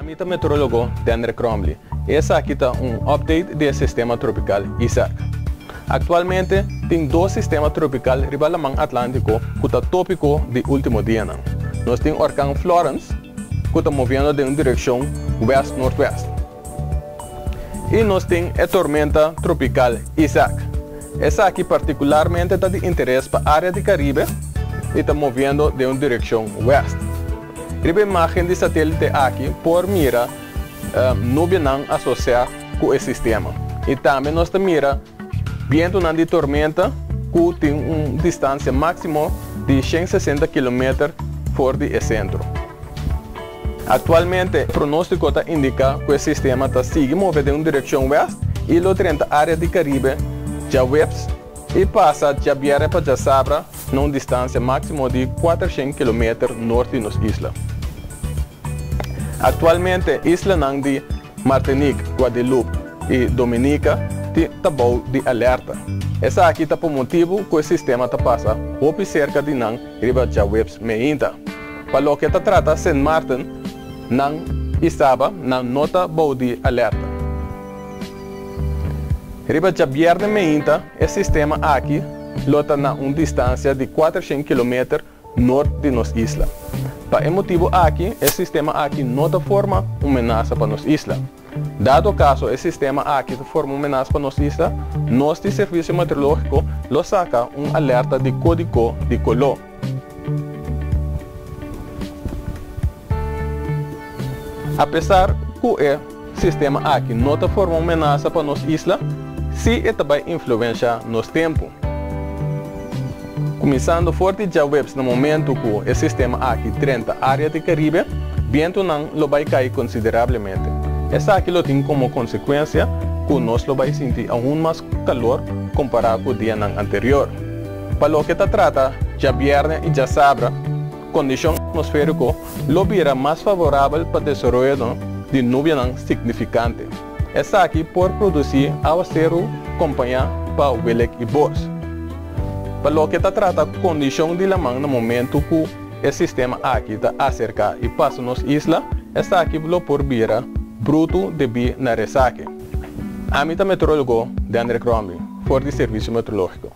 Amita meteorólogo Dendre Cromley. Essa aqui está update do sistema tropical Isaac. Atualmente, tem dois sistemas tropicais ribalamang Atlântico que está tópico de último dia. Nós temos o huracão Florence, que está movendo em direção west-northwest. E nós temos a tormenta tropical Isaac. Essa aqui particularmente está de interesse para a área do Caribe e está movendo em direção west. A imagem de satélite aqui por mira nuvem associada com esse sistema. E também nós mira vento de tormenta que tem uma distância máxima de 160 km fora do centro. Atualmente, o pronóstico indica que o sistema está seguindo movendo em direção oeste e o trem da área do Caribe já webs e passa de Javiera para Sabra numa distância máxima de 400 km norte das islas. Atualmente, islas de Martinique, Guadeloupe e Dominica está de alerta. Essa aqui está por motivo que o sistema está passa ou cerca de não riba já webs meinta. Para o que está trata Saint Martin não estava na nota de alerta. Riba já viernes meinta, o sistema aqui lota na uma distância de 400 km norte de nossa isla. Para esse motivo aqui, o sistema aqui não forma uma ameaça para nossa isla. Dado o caso, o sistema aqui forma uma ameaça para nossa isla, nosso serviço meteorológico lo saca um alerta de código de color. Apesar que o sistema aqui não forma uma ameaça para nossa isla, sim vai influenciar nosso tempo. Começando forte já webs no momento que o sistema aqui trenta a área do Caribe, vento não lo vai cair consideravelmente. Essa aqui lo tem como consequência que nós lo vai sentir aún mais calor comparado com o dia anterior. Para o que está trata, já viernes e já sábado, condição atmosférica lo virá mais favorável para o desenvolvimento de nuvens significante. Essa aqui por produzir aguacero companhia para o Welek e Bos. Para o que está trata condição de lamang no momento que o sistema aqui está acerca e passa nas islas, esta aqui lo por vira bruto de bi na resaque. Amita meteorólogo Dendre Cromley, for de serviço meteorológico.